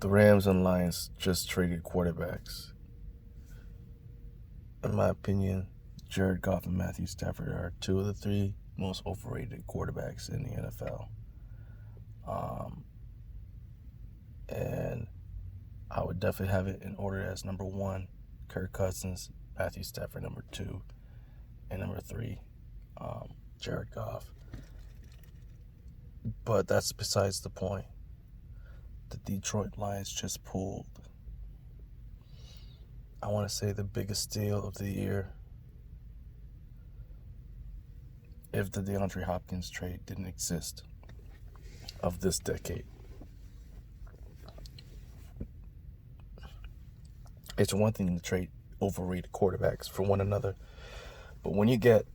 The Rams and Lions just traded quarterbacks. In my opinion, Jared Goff and Matthew Stafford are two of the three most overrated quarterbacks in the NFL. And I would definitely have it in order as number one, Kirk Cousins, Matthew Stafford number two, and number three, Jared Goff. But that's besides the point. The Detroit Lions just pulled, I want to say, the biggest steal of the year. If the DeAndre Hopkins trade didn't exist of this decade. It's one thing to trade overrated quarterbacks for one another, but when you get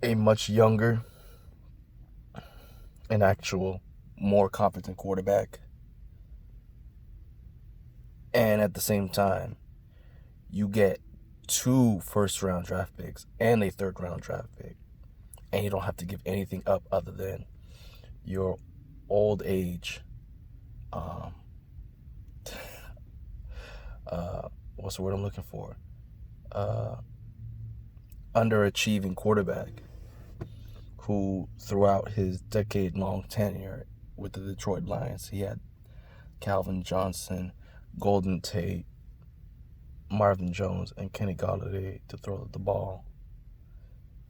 a much younger, an actual more competent quarterback, and at the same time you get 2 first-round draft picks and a third-round draft pick, and you don't have to give anything up other than your old age, what's the word I'm looking for? Underachieving quarterback who, throughout his decade-long tenure with the Detroit Lions, he had Calvin Johnson, Golden Tate, Marvin Jones, and Kenny Golladay to throw the ball,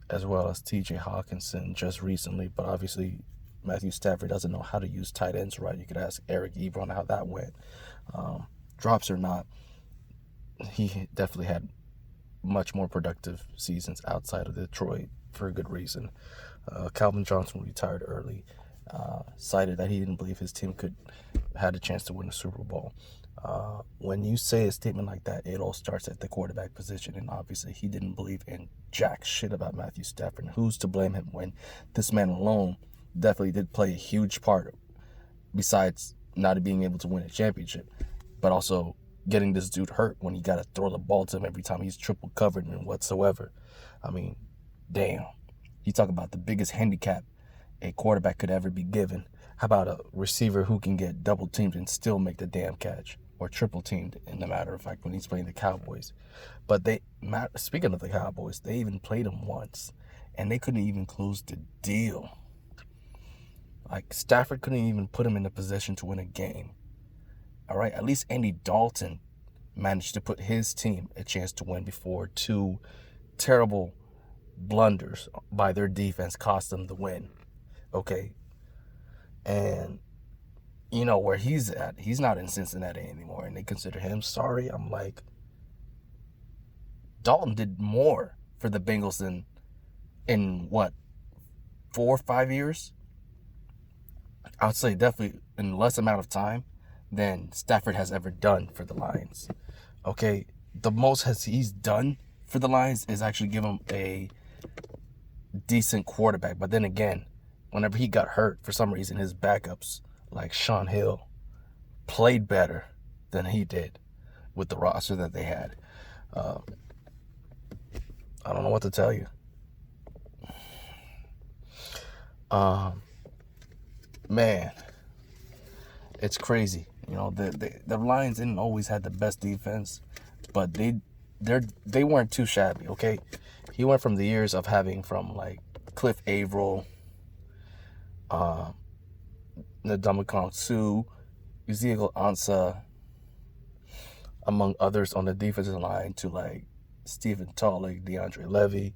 as well as T.J. Hawkinson just recently. But obviously, Matthew Stafford doesn't know how to use tight ends right. You could ask Eric Ebron how that went. Drops or not, he definitely had much more productive seasons outside of Detroit for a good reason. Calvin Johnson retired early, cited that he didn't believe his team had a chance to win the Super Bowl. When you say a statement like that, it all starts at the quarterback position, and obviously he didn't believe in jack shit about Matthew Stafford. And who's to blame him when this man alone definitely did play a huge part, besides not being able to win a championship, but also getting this dude hurt when he got to throw the ball to him every time he's triple covered and whatsoever. I mean, damn. You talk about the biggest handicap a quarterback could ever be given. How about a receiver who can get double teamed and still make the damn catch, or triple teamed, in the matter of fact, when he's playing the Cowboys? But speaking of the Cowboys, they even played him once, and they couldn't even close the deal. Like, Stafford couldn't even put him in a position to win a game. All right, at least Andy Dalton managed to put his team a chance to win before 2 terrible blunders by their defense cost them the win. Okay, and you know where he's at. He's not in Cincinnati anymore, and they consider him sorry. I'm like, Dalton did more for the Bengals than in what, 4 or 5 years? I would say definitely in less amount of time than Stafford has ever done for the Lions. Okay, the most he's done for the Lions is actually give him a decent quarterback. But then again, whenever he got hurt, for some reason, his backups, like Sean Hill, played better than he did with the roster that they had. I don't know what to tell you. Man, it's crazy. You know, the Lions didn't always have the best defense, but they weren't too shabby. Okay, he went from the years of having from like Cliff Averill, Ndamukong Suh, Ezekiel Ansah, among others on the defensive line, to like Stephen Tulloch, DeAndre Levy,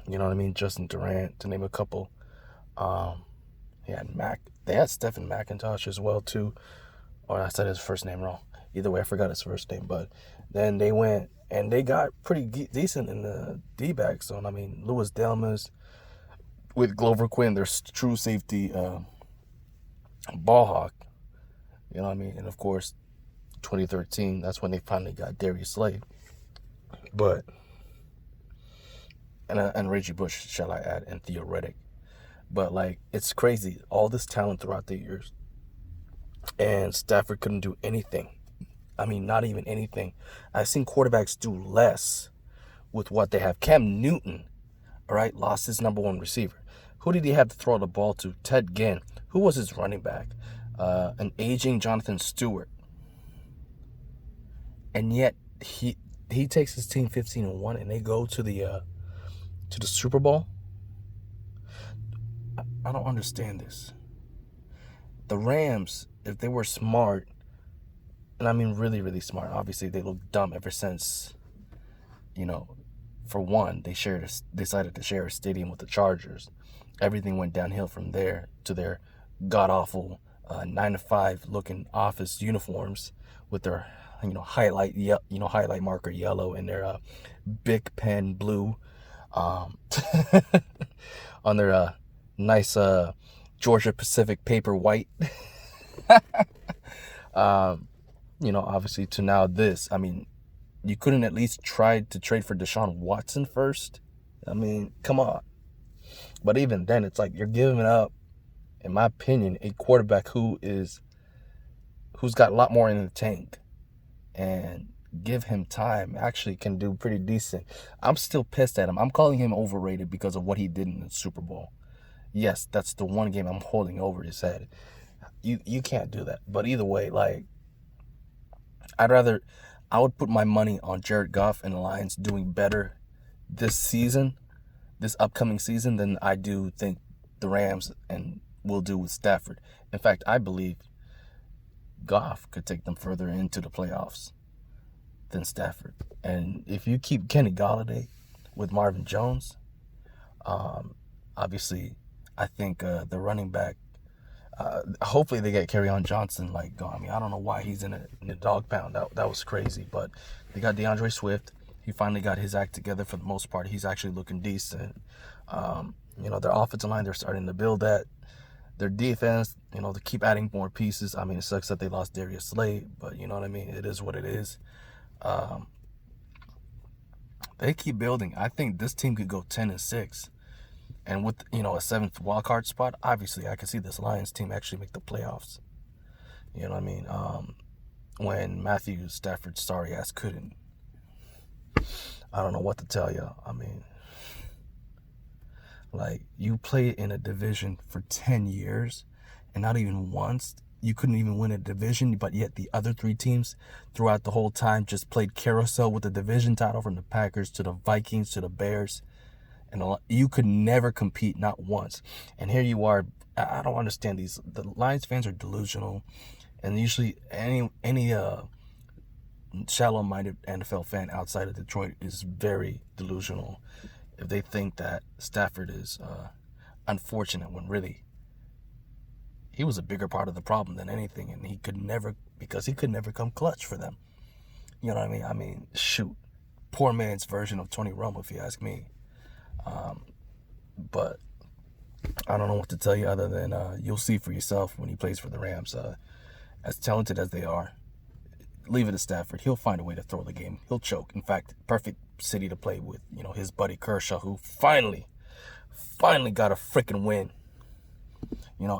you know what I mean, Justin Durant, to name a couple. They had Stephen McIntosh as well too, or I said his first name wrong. Either way, I forgot his first name. But then they went and they got pretty decent in the D-backs. So I mean, Louis Delmas with Glover Quinn, their true safety, ball hawk. You know what I mean? And of course, 2013, that's when they finally got Darius Slay. But and Reggie Bush, shall I add, and Theo Riddick. But like, it's crazy, all this talent throughout the years, and Stafford couldn't do anything. I mean, not even anything. I've seen quarterbacks do less with what they have. Cam Newton, all right, lost his number one receiver. Who did he have to throw the ball to? Ted Ginn. Who was his running back? an aging Jonathan Stewart, and yet he takes his team 15-1, and they go to the Super Bowl. I don't understand this. The Rams, if they were smart, and I mean really, really smart. Obviously, they look dumb ever since, for one, they decided to share a stadium with the Chargers. Everything went downhill from there to their god-awful 9-to-5 looking office uniforms with their, highlight marker yellow and their Big Pen blue on their nice Georgia Pacific paper white. Obviously to now this. I mean, you couldn't at least try to trade for Deshaun Watson first? I mean, come on. But even then, it's like you're giving up, in my opinion, a quarterback who's got a lot more in the tank. And give him time, actually can do pretty decent. I'm still pissed at him. I'm calling him overrated because of what he did in the Super Bowl. Yes, that's the one game I'm holding over his head. You can't do that. But either way, like, I would put my money on Jaeed Goff and the Lions doing better this upcoming season, than I do think the Rams will do with Stafford. In fact, I believe Goff could take them further into the playoffs than Stafford. And if you keep Kenny Golladay with Marvin Jones, obviously, I think the running back, hopefully they get Kerryon Johnson gone. I mean, I don't know why he's in the dog pound. That was crazy. But they got DeAndre Swift. He finally got his act together for the most part. He's actually looking decent. Their offensive line, they're starting to build that. Their defense, they keep adding more pieces. I mean, it sucks that they lost Darius Slade, but you know what I mean? It is what it is. They keep building. I think this team could go 10-6. And with, a seventh wild card spot, obviously I can see this Lions team actually make the playoffs. You know what I mean? When Matthew Stafford's sorry ass couldn't. I don't know what to tell you. I mean, you played in a division for 10 years, and not even once you couldn't even win a division, but yet the other three teams throughout the whole time just played carousel with the division title, from the Packers to the Vikings to the Bears. And you could never compete, not once. And here you are. I don't understand these. The Lions fans are delusional, and usually any shallow-minded NFL fan outside of Detroit is very delusional if they think that Stafford is unfortunate, when really he was a bigger part of the problem than anything, and he could never come clutch for them. You know what I mean? I mean, shoot, poor man's version of Tony Romo, if you ask me. But I don't know what to tell you other than you'll see for yourself when he plays for the Rams. As talented as they are, leave it to Stafford. He'll find a way to throw the game. He'll choke. In fact, perfect city to play with. His buddy Kershaw, who finally got a freaking win.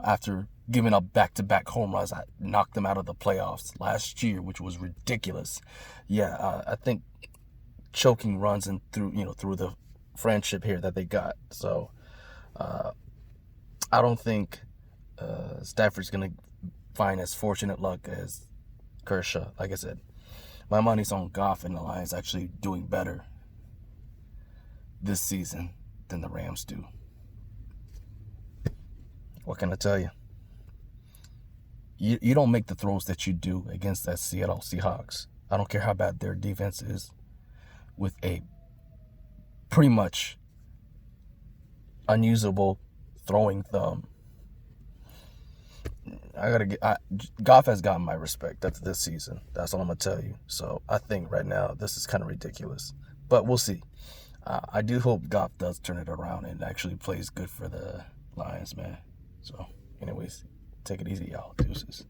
After giving up back-to-back home runs, I knocked them out of the playoffs last year, which was ridiculous. Yeah, I think choking runs and through the friendship here that they got. So I don't think Stafford's gonna find as fortunate luck as Kershaw. Like I said, my money's on Goff and the Lions actually doing better this season than the Rams do. What can I tell you? You don't make the throws that you do against that Seattle Seahawks. I don't care how bad their defense is, with a pretty much unusable throwing thumb. Goff has gotten my respect after this season. That's all I'm gonna tell you. So I think right now this is kind of ridiculous, but we'll see. I do hope Goff does turn it around and actually plays good for the Lions, man. So, anyways, take it easy, y'all. Deuces.